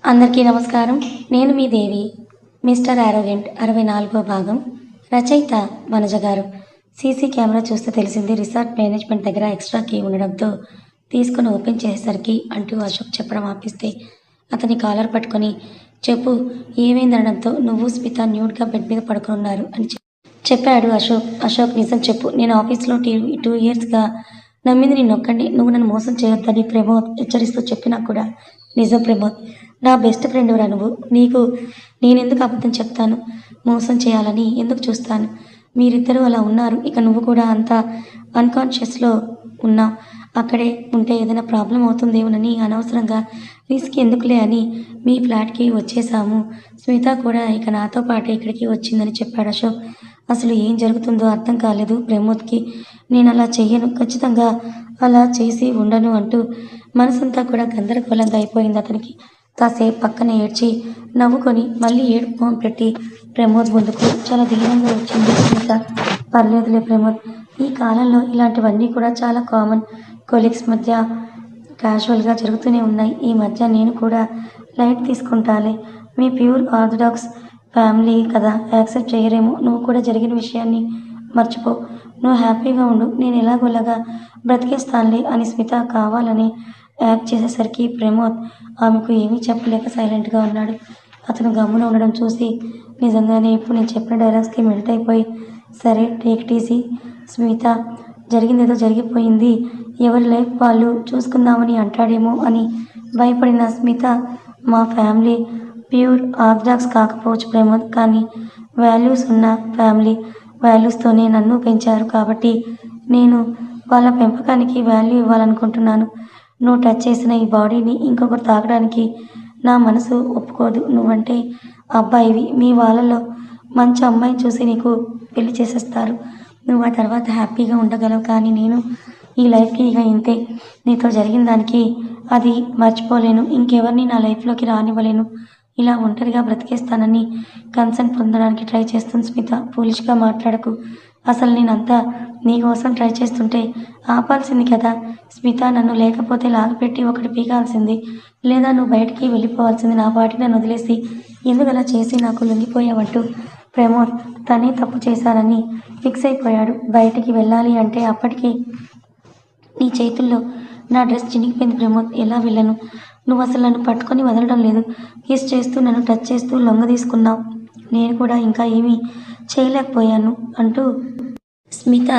అందరికీ నమస్కారం. నేను మీ దేవి. మిస్టర్ యారోగెంట్ 64వ భాగం. రచయిత వనజ గారు. సీసీ కెమెరా చూస్తే తెలిసింది రిసార్ట్ మేనేజ్మెంట్ దగ్గర ఎక్స్ట్రా కీ ఉండడంతో తీసుకుని ఓపెన్ చేసేసరికి అంటూ అశోక్ చెప్పడం ఆపిస్తే అతని కాలర్ పట్టుకొని చెప్పు ఏమైందనడంతో నువ్వు స్మిత న్యూడ్గా బెడ్ మీద పడుకున్నారు అని చెప్పాడు అశోక్. అశోక్ నిజం చెప్పు, నేను ఆఫీస్లో 2 ఇయర్స్గా నమ్మింది నిన్నొక్కడిని. నువ్వు నన్ను మోసం చేయొద్దని ప్రమోద్ హెచ్చరిస్తూ చెప్పినా కూడా నిజం ప్రమోద్, నా బెస్ట్ ఫ్రెండ్రా నువ్వు. నీకు నేనెందుకు అబద్ధం చెప్తాను? మోసం చేయాలని ఎందుకు చూస్తాను? మీరిద్దరూ అలా ఉన్నారు. ఇక నువ్వు కూడా అంత అన్కాన్షియస్లో ఉన్నావు. అక్కడే ఉంటే ఏదైనా ప్రాబ్లం అవుతుందేమోనని అనవసరంగా రిస్క్ ఎందుకులే అని మీ ఫ్లాట్కి వచ్చేసాము. స్మిత కూడా ఇక నాతో పాటే ఇక్కడికి వచ్చిందని చెప్పాడు అశోక్. అసలు ఏం జరుగుతుందో అర్థం కాలేదు ప్రమోద్కి. నేను అలా చెయ్యను, ఖచ్చితంగా అలా చేసి ఉండను అంటూ మనసంతా కూడా గందరగోళంగా అయిపోయింది అతనికి. కాసేపు పక్కన ఏడ్చి నవ్వుకొని మళ్ళీ ఏడుపు మొహం పెట్టి ప్రమోద్ ముందుకు చాలా ధీరంగా వచ్చింది స్మిత. పర్లేదులే ప్రమోద్, ఈ కాలంలో ఇలాంటివన్నీ కూడా చాలా కామన్. కొలీగ్స్ మధ్య క్యాజువల్గా జరుగుతూనే ఉన్నాయి. ఈ మధ్య నేను కూడా లైట్ తీసుకుంటాలే. మీ ప్యూర్ ఆర్థడాక్స్ ఫ్యామిలీ కదా, యాక్సెప్ట్ చేయరేమో. నువ్వు కూడా జరిగిన విషయాన్ని మర్చిపో. నువ్వు హ్యాపీగా ఉండు, నేను ఎలాగోలాగా బ్రతికేస్తానులే అని స్మిత కావాలని యాక్ట్ చేసేసరికి ప్రమోద్ ఆమెకు ఏమీ చెప్పలేక సైలెంట్గా ఉన్నాడు. అతను గమ్మున ఉండడం చూసి నిజంగానే ఇప్పుడు నేను చెప్పిన డైలాగ్స్కి మెల్ట్ అయిపోయి సరే టేక్ ఇట్ ఈజీ స్మిత, జరిగిందేదో జరిగిపోయింది, ఎవరి లైఫ్ వాళ్ళు చూసుకుందామని అంటాడేమో అని భయపడిన స్మిత, మా ఫ్యామిలీ ప్యూర్ ఆర్థడాక్స్ కాకపోవచ్చు ప్రమోద్, కానీ వాల్యూస్ ఉన్న ఫ్యామిలీ. వాల్యూస్తోనే నన్ను పెంచారు కాబట్టి నేను వాళ్ళ పెంపకానికి వాల్యూ ఇవ్వాలనుకుంటున్నాను. నువ్వు టచ్ చేసిన ఈ బాడీని ఇంకొకరు తాకడానికి నా మనసు ఒప్పుకోదు. నువ్వంటే అబ్బాయివి, మీ వాళ్ళలో మంచి అమ్మాయిని చూసి నీకు పెళ్లి చేసేస్తారు. నువ్వు ఆ తర్వాత హ్యాపీగా ఉండగలవు. కానీ నేను ఈ లైఫ్కి ఇక ఇంతే. నీతో జరిగిన దానికి అది మర్చిపోలేను. ఇంకెవరిని నా లైఫ్లోకి రానివ్వలేను. ఇలా ఒంటరిగా బ్రతికేస్తానని కన్సెంట్ పొందడానికి ట్రై చేస్తుంది స్మిత. ఫూలిష్గా మాట్లాడకు. అసలు నేనంతా నీకోసం ట్రై చేస్తుంటే ఆపాల్సింది కదా స్మిత. నన్ను లేకపోతే లాగపెట్టి ఒకటి పీకాల్సింది, లేదా నువ్వు బయటికి వెళ్ళిపోవాల్సింది. నా పాటికి నన్ను వదిలేసి ఎందుకలా చేసి నాకు లొంగిపోయావంటూ ప్రమోద్ తనే తప్పు చేశానని ఫిక్స్ అయిపోయాడు. బయటికి వెళ్ళాలి అంటే అప్పటికి నీ చేతుల్లో నా డ్రెస్ చినిగిపోయింది ప్రమోద్. ఎలా వెళ్ళను? నువ్వు అసలు నన్ను పట్టుకొని వదలడం లేదు. కిస్ చేస్తూ నన్ను టచ్ చేస్తూ లొంగ తీసుకున్నావు. నేను కూడా ఇంకా ఏమీ చేయలేకపోయాను అంటూ స్మిత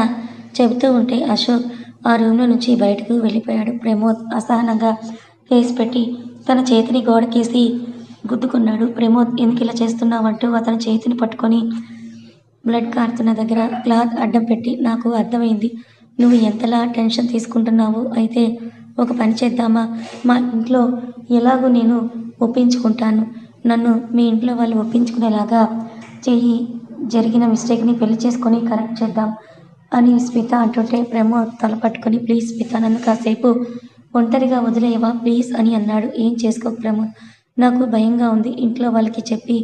చెబుతూ ఉంటే అశోక్ ఆ రూమ్లో నుంచి బయటకు వెళ్ళిపోయాడు. ప్రమోద్ అసహనంగా ఫేస్ పెట్టి తన చేతిని గోడకేసి గుద్దుకున్నాడు. ప్రమోద్ ఎందుకు ఇలా చేస్తున్నావంటూ అతని చేతిని పట్టుకొని బ్లడ్ కారుతున్న దగ్గర క్లాత్ అడ్డం పెట్టి నాకు అర్థమైంది నువ్వు ఎంతలా టెన్షన్ తీసుకుంటున్నావు. అయితే ఒక పని చేద్దామా? మా ఇంట్లో ఎలాగో నేను ఒప్పించుకుంటాను. నన్ను మీ ఇంట్లో వాళ్ళు ఒప్పించుకునేలాగా చెయ్యి. జరిగిన మిస్టేక్ని పెళ్లి చేసుకొని కరెక్ట్ చేద్దాం అని స్మిత అంటుంటే ప్రమోద్ తల పట్టుకొని ప్లీజ్ స్మిత, నన్ను కాసేపు ఒంటరిగా వదిలేయవా ప్లీజ్ అని అన్నాడు. ఏం చేసుకోకు ప్రమోద్, నాకు భయంగా ఉంది. ఇంట్లో వాళ్ళకి చెప్పి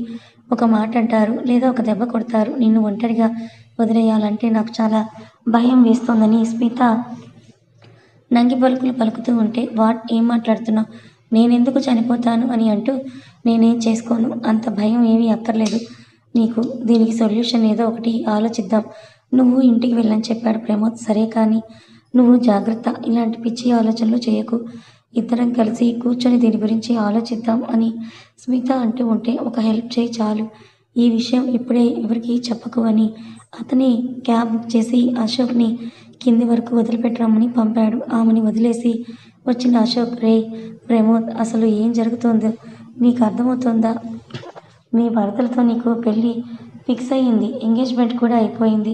ఒక మాట అంటారు, లేదా ఒక దెబ్బ కొడతారు. నిన్ను ఒంటరిగా వదిలేయాలంటే నాకు చాలా భయం వేస్తోందని స్మిత నంగి పలుకులు పలుకుతూ ఉంటే వాట్, ఏం మాట్లాడుతున్నావు? నేనెందుకు చనిపోతాను అని అంటూ నేనేం చేసుకోను. అంత భయం ఏమీ అక్కర్లేదు నీకు. దీనికి సొల్యూషన్ ఏదో ఒకటి ఆలోచిద్దాం. నువ్వు ఇంటికి వెళ్ళని చెప్పాడు ప్రమోద్. సరే కానీ నువ్వు జాగ్రత్త, ఇలాంటి పిచ్చి ఆలోచనలు చేయకు. ఇద్దరం కలిసి కూర్చొని దీని గురించి ఆలోచిద్దాం అని స్మిత అంటూ ఉంటే ఒక హెల్ప్ చేయి చాలు. ఈ విషయం ఇప్పుడే ఎవరికి చెప్పకు అని అతని క్యాబ్ బుక్ చేసి అశోక్ని కింది వరకు వదిలిపెట్టరమ్మని పంపాడు. ఆమెని వదిలేసి వచ్చిన అశోక్, రే ప్రమోద్, అసలు ఏం జరుగుతుందో నీకు అర్థమవుతుందా? మీ భర్తలతో నీకు పెళ్ళి ఫిక్స్ అయ్యింది, ఎంగేజ్మెంట్ కూడా అయిపోయింది.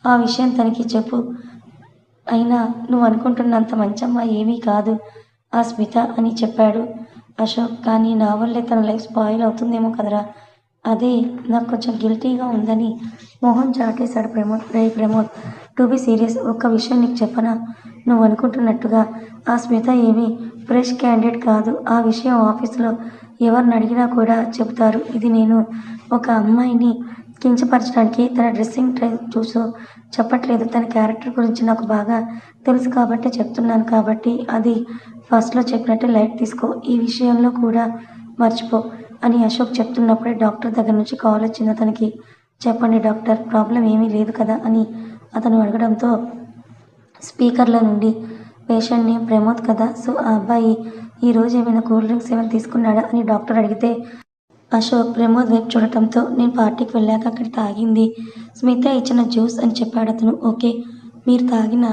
ఆ విషయం తనకి చెప్పు. అయినా నువ్వు అనుకుంటున్నంత మంచమ్మాయి ఏమీ కాదు ఆ స్మిత అని చెప్పాడు అశోక్. కానీ నా వల్లే తన లైఫ్ స్పాయిల్ అవుతుందేమో కదరా, అదే నాకు కొంచెం గిల్టీగా ఉందని మొహం చాటేశాడు ప్రమోద్. రే ప్రమోద్, టు బి సీరియస్, ఒక్క విషయం నీకు చెప్పనా? నువ్వు అనుకుంటున్నట్టుగా ఆ స్మిత ఏమీ ఫ్రెష్ క్యాండిడేట్ కాదు. ఆ విషయం ఆఫీసులో ఎవరిని అడిగినా కూడా చెబుతారు. ఇది నేను ఒక అమ్మాయిని కించపరచడానికి తన డ్రెస్సింగ్ చూసో చెప్పట్లేదు. తన క్యారెక్టర్ గురించి నాకు బాగా తెలుసు కాబట్టి చెప్తున్నాను. కాబట్టి అది ఫస్ట్లో చెప్పినట్టే లైట్ తీసుకో. ఈ విషయంలో కూడా మర్చిపో అని అశోక్ చెప్తున్నప్పుడే డాక్టర్ దగ్గర నుంచి కాల్ వచ్చింది అతనికి. చెప్పండి డాక్టర్, ప్రాబ్లం ఏమీ లేదు కదా అని అతను అడగడంతో స్పీకర్లో నుండి పేషెంట్ నేమ్ ప్రమోద్ కదా, సో ఆ అబ్బాయి ఈరోజు ఏమైనా కూల్ డ్రింక్స్ ఏమైనా తీసుకున్నాడా అని డాక్టర్ అడిగితే అశోక్ ప్రమోద్ వైపు చూడటంతో నేను పార్టీకి వెళ్ళాక అక్కడ తాగింది స్మిత ఇచ్చిన జ్యూస్ అని చెప్పాడు అతను. ఓకే, మీరు తాగిన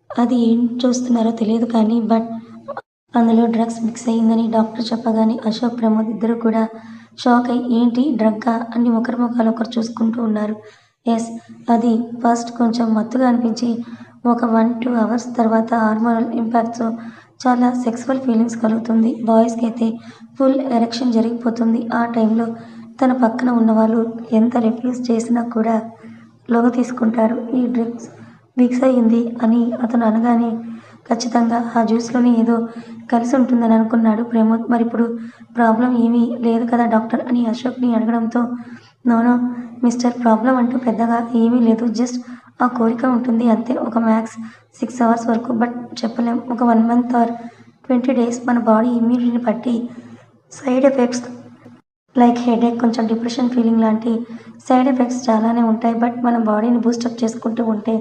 అది ఏం చూస్తున్నారో తెలియదు కానీ బట్ అందులో డ్రగ్స్ మిక్స్ అయ్యిందని డాక్టర్ చెప్పగానే అశోక్ ప్రమోద్ ఇద్దరు కూడా షాక్ అయ్యి ఏంటి డ్రగ్గా అని ఒకరి ముఖాలు ఒకరు చూసుకుంటూ ఉన్నారు. ఎస్, అది ఫస్ట్ కొంచెం మత్తుగా అనిపించి ఒక 1-2 అవర్స్ తర్వాత హార్మోనల్ ఇంపాక్ట్తో చాలా సెక్సువల్ ఫీలింగ్స్ కలుగుతుంది. బాయ్స్కి అయితే ఫుల్ ఎరెక్షన్ జరిగిపోతుంది. ఆ టైంలో తన పక్కన ఉన్నవాళ్ళు ఎంత రిఫ్యూజ్ చేసినా కూడా లొంగ తీసుకుంటారు. ఈ డ్రగ్స్ మిక్స్ అయ్యింది అని అతను అనగానే ఖచ్చితంగా ఆ జ్యూస్లోనే ఏదో కలిసి ఉంటుందని అనుకున్నాడు ప్రమోద్. మరిప్పుడు ప్రాబ్లం ఏమీ లేదు కదా డాక్టర్ అని అశోక్ని అడగడంతో నోనో మిస్టర్, ప్రాబ్లం అంటూ పెద్దగా ఏమీ లేదు, జస్ట్ ఆ కోరిక ఉంటుంది అంతే, ఒక మ్యాక్స్ 6 అవర్స్ వరకు, బట్ చెప్పలేం, ఒక 1 మంత్ ఆర్ 20 డేస్ మన బాడీ ఇమ్యూనిటీని బట్టి సైడ్ ఎఫెక్ట్స్ లైక్ హెడేక్, కొంచెం డిప్రెషన్ ఫీలింగ్ లాంటి సైడ్ ఎఫెక్ట్స్ చాలానే ఉంటాయి. బట్ మన బాడీని బూస్టప్ చేసుకుంటూ ఉంటే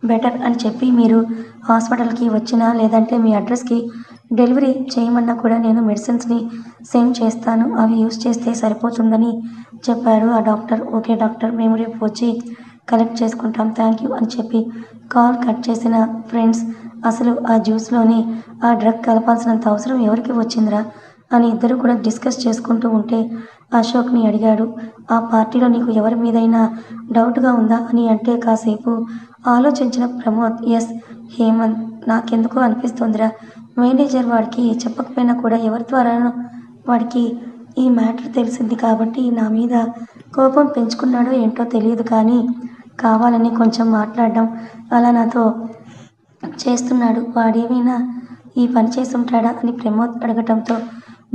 బెటర్ అని చెప్పి మీరు హాస్పిటల్కి వచ్చినా లేదంటే మీ అడ్రస్కి డెలివరీ చేయమన్నా కూడా నేను మెడిసిన్స్ని సెండ్ చేస్తాను, అవి యూస్ చేస్తే సరిపోతుందని చెప్పారు ఆ డాక్టర్. ఓకే డాక్టర్, మేము రేపు వచ్చి కలెక్ట్ చేసుకుంటాం, థ్యాంక్ యూ అని చెప్పి కాల్ కట్ చేసిన ఫ్రెండ్స్ అసలు ఆ జ్యూస్లోని ఆ డ్రగ్ కలపాల్సినంత అవసరం ఎవరికి వచ్చిందిరా అని ఇద్దరు కూడా డిస్కస్ చేసుకుంటూ ఉంటే అశోక్ని అడిగాడు, ఆ పార్టీలో నీకు ఎవరి మీదైనా డౌట్గా ఉందా అని. అంటే కాసేపు ఆలోచించిన ప్రమోద్, ఎస్ హేమంత్, నాకెందుకో అనిపిస్తోందిరా, మేనేజర్ వాడికి చెప్పకపోయినా కూడా ఎవరి ద్వారానో వాడికి ఈ మ్యాటర్ తెలిసింది కాబట్టి నా మీద కోపం పెంచుకున్నాడో ఏంటో తెలియదు కానీ కావాలని కొంచెం మాట్లాడడం అలా నాతో చేస్తున్నాడు, వాడేమైనా ఈ పని చేసి ఉంటాడా అని ప్రమోద్ అడగటంతో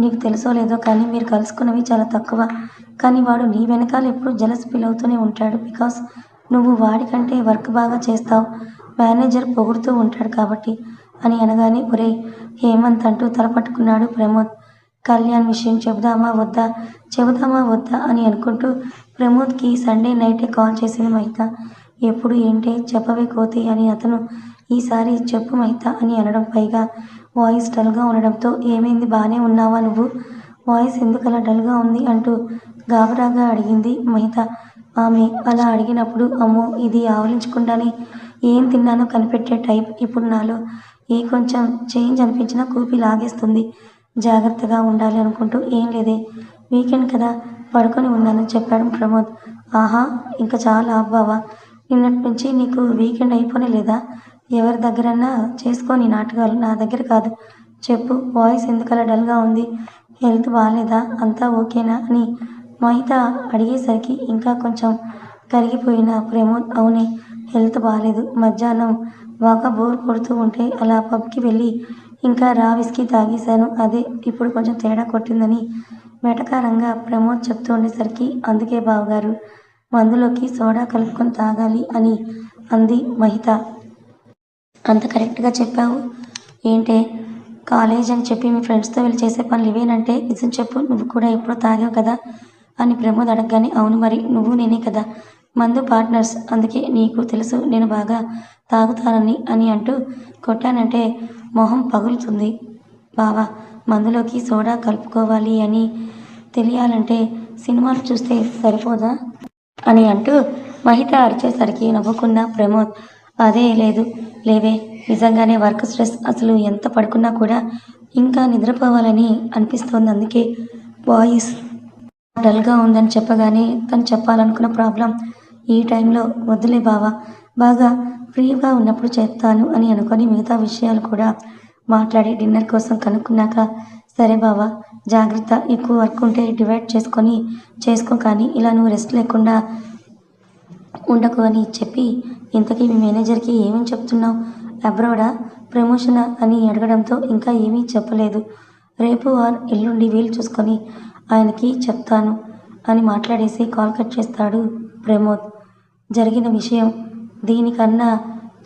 నీకు తెలుసో లేదో కానీ మీరు కలుసుకున్నవి చాలా తక్కువ, కానీ వాడు నీ వెనకాల ఎప్పుడు జలస్ ఫీల్ అవుతూనే ఉంటాడు, బికాస్ నువ్వు వాడికంటే వర్క్ బాగా చేస్తావు, మేనేజర్ పొగుడుతూ ఉంటాడు కాబట్టి అని అనగానే ఒరే హేమంత్ అంటూ తలపట్టుకున్నాడు ప్రమోద్. కళ్యాణ్ విషయం చెబుదామా వద్దా అని అనుకుంటూ ప్రమోద్కి సండే నైటే కాల్ చేసింది మహిత. ఎప్పుడు ఏంటే చెప్పవే కోతి అని అతను ఈసారి చెప్పు మహిత అని అనడం, పైగా వాయిస్ డల్గా ఉండడంతో ఏమైంది, బాగానే ఉన్నావా నువ్వు, వాయిస్ ఎందుకలా డల్గా ఉంది అంటూ గాబరాగా అడిగింది మహిత. ఆమె అలా అడిగినప్పుడు అమ్మో ఇది ఆవలించకుండానే ఏం తిన్నానో కనిపెట్టే టైప్, ఇప్పుడు నాలో ఏ కొంచెం చేంజ్ అనిపించినా కూపి లాగేస్తుంది, జాగ్రత్తగా ఉండాలి అనుకుంటూ ఏం లేదే వీకెండ్ కదా పడుకొని ఉన్నానని చెప్పాడు ప్రమోద్. ఆహా, ఇంకా చాలా అబ్బావా, నిన్నటి నుంచి నీకు వీకెండ్ అయిపోనే లేదా, ఎవరి దగ్గరన్నా చేసుకొని నాటకాలు, నా దగ్గర కాదు, చెప్పు వాయిస్ ఎందుకలా డల్గా ఉంది, హెల్త్ బాగాలేదా, అంతా ఓకేనా అని మహిత అడిగేసరికి ఇంకా కొంచెం కరిగిపోయిన ప్రమోద్, అవునే హెల్త్ బాగాలేదు, మధ్యాహ్నం బాగా బోర్ కొడుతూ ఉంటే అలా పబ్కి వెళ్ళి ఇంకా రా విస్కీ తాగేశాను, అదే ఇప్పుడు కొంచెం తేడా కొట్టిందని వెటకారంగా ప్రమోద్ చెప్తూ ఉండేసరికి అందుకే బావగారు మందులోకి సోడా కలుపుకొని తాగాలి అని అంది మహిత. అంత కరెక్ట్గా చెప్పావు ఏంటే, కాలేజ్ అని చెప్పి మీ ఫ్రెండ్స్తో వెళ్ళి చేసే పనులు ఇవేనంటే నిజం చెప్పు, నువ్వు కూడా ఎప్పుడో తాగావు కదా అని ప్రమోద్ అడగగానే అవును మరి నువ్వు నేనే కదా మందు పార్ట్నర్స్, అందుకే నీకు తెలుసు నేను బాగా తాగుతానని అని అంటూ కొట్టానంటే మొహం పగులుతుంది బావా, మందులోకి సోడా కలుపుకోవాలి అని తెలియాలంటే సినిమాలు చూస్తే సరిపోదా అని అంటూ మహిత అరిచేసరికి నవ్వుకున్న ప్రమోద్, అదే లేదు లేవే, నిజంగానే వర్క్ స్ట్రెస్, అసలు ఎంత పడుకున్నా కూడా ఇంకా నిద్రపోవాలని అనిపిస్తోంది, అందుకే వాయిస్ డల్గా ఉందని చెప్పగానే తను చెప్పాలనుకున్న ప్రాబ్లం ఈ టైంలో వద్దులే బావా, బాగా ఫ్రీగా ఉన్నప్పుడు చెప్తాను అని అనుకొని మిగతా విషయాలు కూడా మాట్లాడి డిన్నర్ కోసం కనుక్కున్నాక సరే బావా జాగ్రత్త, ఎక్కువ వర్క్ ఉంటే డివైడ్ చేసుకో కానీ ఇలా నువ్వు రెస్ట్ లేకుండా ఉండకు అని చెప్పి ఇంతకీ మీ మేనేజర్కి ఏమేమి చెప్తున్నావు, అబ్రాడా ప్రమోషన్ అని అడగడంతో ఇంకా ఏమీ చెప్పలేదు, రేపు ఆర్ ఎల్లుండి వీలు చూసుకొని ఆయనకి చెప్తాను అని మాట్లాడేసి కాల్ కట్ చేస్తాడు ప్రమోద్. జరిగిన విషయం దీనికన్నా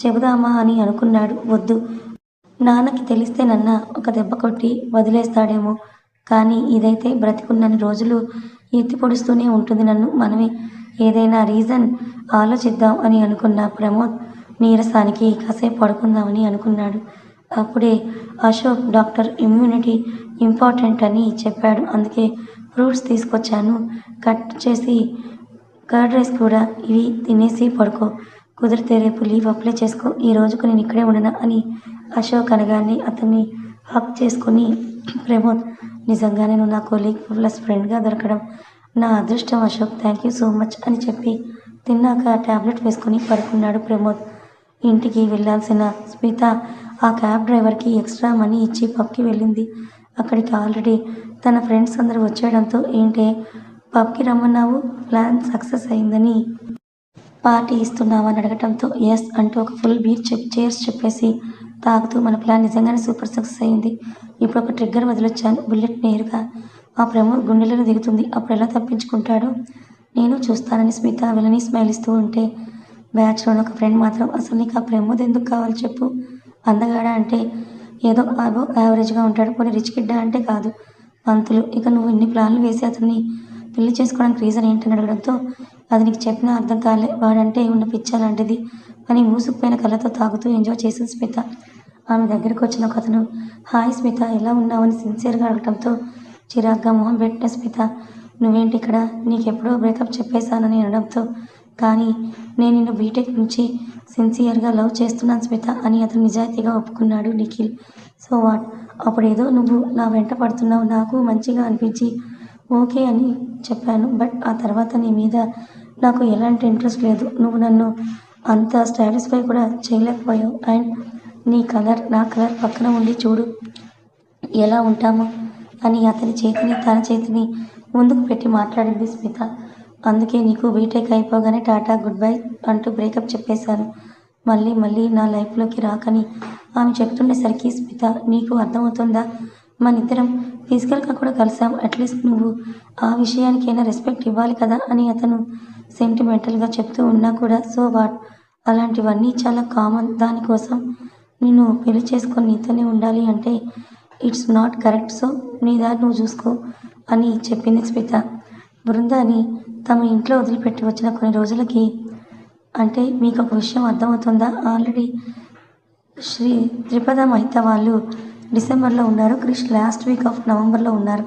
చెబుదామా అని అనుకున్నాడు, వద్దు నాన్నకి తెలిస్తే నన్న ఒక దెబ్బ కొట్టి వదిలేస్తాడేమో, కానీ ఇదైతే బ్రతికున్నన్ని రోజులు ఎత్తి పొడుస్తూనే ఉంటుంది నన్ను. మనమే ఏదైనా రీజన్ ఆలోచిద్దాం అని అనుకున్న ప్రమోద్ నీరసానికి కాసేపు పడుకుందామని అనుకున్నాడు. అప్పుడే అశోక్ డాక్టర్ ఇమ్యూనిటీ ఇంపార్టెంట్ అని చెప్పాడు. అందుకే ఫ్రూట్స్ తీసుకొచ్చాను, కట్ చేసి కర్డ్ రైస్ కూడా, ఇవి తినేసి పడుకో. కుదిరితే రేపు లీవ్ అప్లై చేసుకో. ఈ రోజుకు నేను ఇక్కడే ఉండనా అని అశోక్ అనగానే అతన్ని హక్ చేసుకుని ప్రమోద్, నిజంగానే నువ్వు నా కొలీగ్ ప్లస్ ఫ్రెండ్గా దొరకడం నా అదృష్టం Ashok, thank you so much అని చెప్పి తిన్నాక ట్యాబ్లెట్ వేసుకుని పడుకున్నాడు ప్రమోద్. ఇంటికి వెళ్ళాల్సిన స్మిత ఆ క్యాబ్ డ్రైవర్కి ఎక్స్ట్రా మనీ ఇచ్చి పబ్కి వెళ్ళింది. అక్కడికి ఆల్రెడీ తన ఫ్రెండ్స్ అందరూ వచ్చేయడంతో, ఏంటే పబ్కి రమ్మన్నావు, ప్లాన్ సక్సెస్ అయిందని పార్టీ ఇస్తున్నావా అని అడగటంతో, ఎస్ అంటూ ఒక ఫుల్ బీర్ చేర్స్ చెప్పేసి తాగుతూ, మన ప్లాన్ నిజంగానే సూపర్ సక్సెస్ అయింది. ఇప్పుడు ఒక ట్రిగ్గర్ వదిలొచ్చాను, బుల్లెట్ నేరుగా ఆ ప్రమోద్ గుండెలను దిగుతుంది. అప్పుడు ఎలా తప్పించుకుంటాడో నేను చూస్తానని స్మిత వెళ్ళని స్మైల్ ఇస్తూ ఉంటే, బ్యాచ్లోని ఒక ఫ్రెండ్ మాత్రం, అసలు నీకు ఆ ప్రమోద్ ఎందుకు కావాలి చెప్పు, అందగాడా అంటే ఏదో అబో యావరేజ్గా ఉంటాడు, పోనీ రిచ్ కిడ్డా అంటే కాదు, పంతులు. ఇక నువ్వు ఇన్ని ప్లాన్లు వేసి అతన్ని పెళ్లి చేసుకోవడానికి రీజన్ ఏంటని అడగడంతో, అది నీకు చెప్పినా అర్థం కాలే, వాడంటే ఉన్న పిచ్చ లాంటిది అని మూసుకుపోయిన కళ్ళతో తాగుతూ ఎంజాయ్ చేసింది స్మిత. ఆమె దగ్గరకు వచ్చిన ఒక అతను, హాయ్ స్మిత, ఎలా ఉన్నావని సిన్సియర్గా అడగటంతో చిరాగ్గా మొహం పెట్టిన స్మిత, నువ్వేంటి ఇక్కడ, నీకెప్పుడో బ్రేకప్ చెప్పేశానని అనడంతో, కానీ నేను నిన్ను బీటెక్ నుంచి సిన్సియర్గా లవ్ చేస్తున్నాను స్మిత అని అతను నిజాయితీగా ఒప్పుకున్నాడు నిఖిల్. సో వాట్, అప్పుడేదో నువ్వు నా వెంట పడుతున్నావు, నాకు మంచిగా అనిపించి ఓకే అని చెప్పాను. బట్ ఆ తర్వాత నీ మీద నాకు ఎలాంటి ఇంట్రెస్ట్ లేదు. నువ్వు నన్ను అంత సాటిస్ఫై కూడా చేయలేకపోయావు. అండ్ నీ కలర్ నా కలర్ పక్కన ఉండి చూడు ఎలా ఉంటామో అని అతని చేతిని తన చేతిని ముందుకు పెట్టి మాట్లాడింది స్మిత. అందుకే నీకు బీటెక్ అయిపోగానే టాటా గుడ్ బై అంటూ బ్రేకప్ చెప్పేశాను, మళ్ళీ నా లైఫ్లోకి రాకని ఆమె చెప్తుండేసరికి, స్మిత నీకు అర్థమవుతుందా, మనిద్దరం ఫిజికల్గా కూడా కలిసాం, అట్లీస్ట్ నువ్వు ఆ విషయానికైనా రెస్పెక్ట్ ఇవ్వాలి కదా అని అతను సెంటిమెంటల్గా చెప్తూ ఉన్నా కూడా, సో వాట్, అలాంటివన్నీ చాలా కామన్, దానికోసం నేను పెళ్లి చేసుకొని నీతోనే ఉండాలి అంటే ఇట్స్ నాట్ కరెక్ట్, సో నీ దారి నువ్వు చూసుకో అని చెప్పింది స్మిత. బృందాన్ని తమ ఇంట్లో వదిలిపెట్టి వచ్చిన కొన్ని రోజులకి, అంటే మీకు ఒక విషయం అర్థమవుతుందా, ఆల్రెడీ శ్రీ త్రిపద మహిత వాళ్ళు డిసెంబర్లో ఉన్నారు, క్రిష్ లాస్ట్ వీక్ ఆఫ్ నవంబర్లో ఉన్నారు.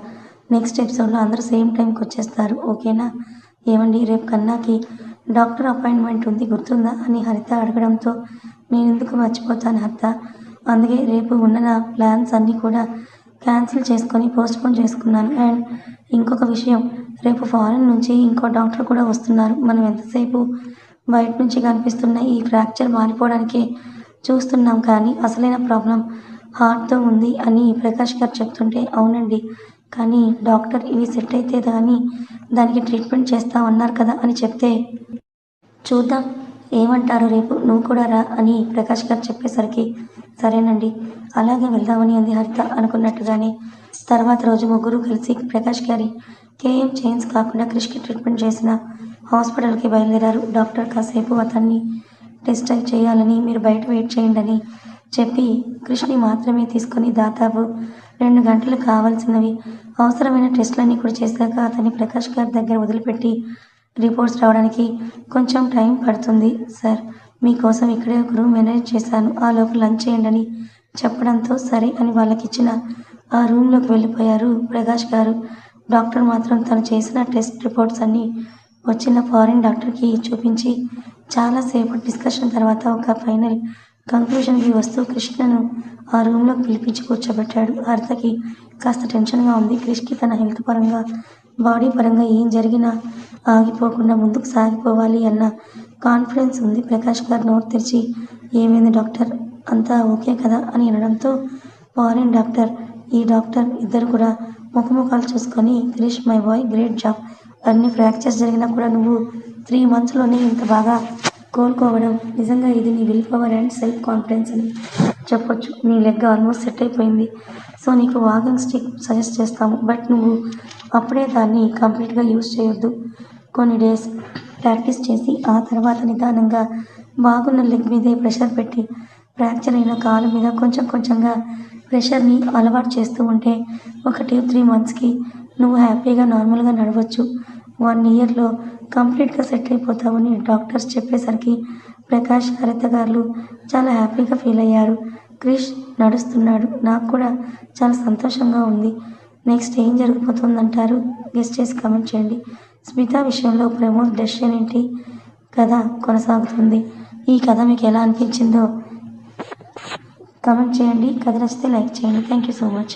నెక్స్ట్ ఎపిసోడ్లో అందరూ సేమ్ టైంకి వచ్చేస్తారు, ఓకేనా. ఏమండి, రేపు కన్నాకి డాక్టర్ అపాయింట్మెంట్ ఉంది గుర్తుందా అని హరిత అడగడంతో, నేను ఎందుకు మర్చిపోతాను హరిత, అందుకే రేపు ఉన్న నా ప్లాన్స్ అన్నీ కూడా క్యాన్సిల్ చేసుకొని పోస్ట్పోన్ చేసుకున్నాను. అండ్ ఇంకొక విషయం, రేపు ఫారెన్ నుంచి ఇంకో డాక్టర్ కూడా వస్తున్నారు. మనం ఎంతసేపు బయట నుంచి కనిపిస్తున్న ఈ ఫ్రాక్చర్ మారిపోవడానికే చూస్తున్నాం, కానీ అసలైన ప్రాబ్లం హార్ట్తో ఉంది అని ప్రకాష్ గారు చెప్తుంటే, అవునండి, కానీ డాక్టర్ ఇవి సెట్ అయితే కానీ దానికి ట్రీట్మెంట్ చేస్తామన్నారు కదా అని చెప్తే, చూద్దాం ఏమంటారు, రేపు నువ్వు కూడా రా అని ప్రకాష్ గారు చెప్పేసరికి, సరేనండి అలాగే వెళ్దామని అంది హరిత. అనుకున్నట్టుగానే తర్వాత రోజు ముగ్గురు కలిసి ప్రకాష్ గారి కేఎం చైన్స్ కాకుండా క్రిష్కి ట్రీట్మెంట్ చేసిన హాస్పిటల్కి బయలుదేరారు. డాక్టర్ కాసేపు అతన్ని టెస్ట్ చేయాలని, మీరు బయట వెయిట్ చేయండి అని చెప్పి క్రిష్ని మాత్రమే తీసుకొని దాదాపు 2 గంటలు కావాల్సినవి అవసరమైన టెస్టులన్నీ కూడా చేశాక అతన్ని ప్రకాష్ గారి దగ్గర వదిలిపెట్టి, రిపోర్ట్స్ రావడానికి కొంచెం టైం పడుతుంది సార్, మీకోసం ఇక్కడే ఒక రూమ్ మేనేజ్ చేశాను, ఆ లోపు లంచ్ చేయండి అని చెప్పడంతో, సరే అని వాళ్ళకిచ్చిన ఆ రూమ్లోకి వెళ్ళిపోయారు ప్రకాష్ గారు. డాక్టర్ మాత్రం తను చేసిన టెస్ట్ రిపోర్ట్స్ అన్నీ వచ్చిన ఫారిన్ డాక్టర్కి చూపించి చాలాసేపు డిస్కషన్ తర్వాత ఒక ఫైనల్ కంక్లూషన్కి వస్తూ కృష్ణను ఆ రూమ్లోకి పిలిపించి కూర్చోబెట్టాడు. హరితకి కాస్త టెన్షన్గా ఉంది. క్రిష్కి తన హెల్త్ పరంగా, బాడీ పరంగా ఏం జరిగినా ఆగిపోకుండా ముందుకు సాగిపోవాలి అన్న కాన్ఫిడెన్స్ ఉంది. ప్రకాష్ గారు నోరు తెరిచి, ఏమైంది డాక్టర్, అంతా ఓకే కదా అని అనడంతో, ఫారిన్ డాక్టర్ ఈ డాక్టర్ ఇద్దరు కూడా ముఖముఖాలు చూసుకొని, Krish my boy, great job, అన్ని ఫ్రాక్చర్స్ జరిగినా కూడా నువ్వు 3 monthsలోనే ఇంత బాగా కోలుకోవడం, నిజంగా ఇది నీ will power and self confidence అని చెప్పొచ్చు. నీ లెగ్ ఆల్మోస్ట్ సెట్ అయిపోయింది, సో నీకు వాకింగ్ స్టిక్ సజెస్ట్ చేస్తాము, బట్ నువ్వు అప్పుడే దాన్ని కంప్లీట్గా యూజ్ చేయొద్దు. కొన్ని డేస్ ప్రాక్టీస్ చేసి ఆ తర్వాత నిదానంగా బాగున్న లెగ్ మీదే ప్రెషర్ పెట్టి ఫ్రాక్చర్ అయిన కాలు మీద కొంచెం కొంచెంగా ప్రెషర్ని అలవాటు చేస్తూ ఉంటే ఒక 2-3 మంత్స్కి నువ్వు హ్యాపీగా నార్మల్గా నడవచ్చు. 1 ఇయర్లో కంప్లీట్గా సెట్ అయిపోతావని డాక్టర్స్ చెప్పేసరికి ప్రకాష్, హరిత గారు చాలా హ్యాపీగా ఫీల్ అయ్యారు. క్రిష్ నడుస్తున్నాడు. నాకు కూడా చాలా సంతోషంగా ఉంది. నెక్స్ట్ ఏం జరగబోతుందంటారు? గెస్ చేసి కామెంట్ చేయండి. స్మిత విషయంలో ప్రమోద్ డెసిషన్ ఏంటి? కథ కొనసాగుతుంది. ఈ కథ మీకు ఎలా అనిపించిందో కామెంట్ చేయండి. కథ నచ్చితే లైక్ చేయండి. Thank you so much.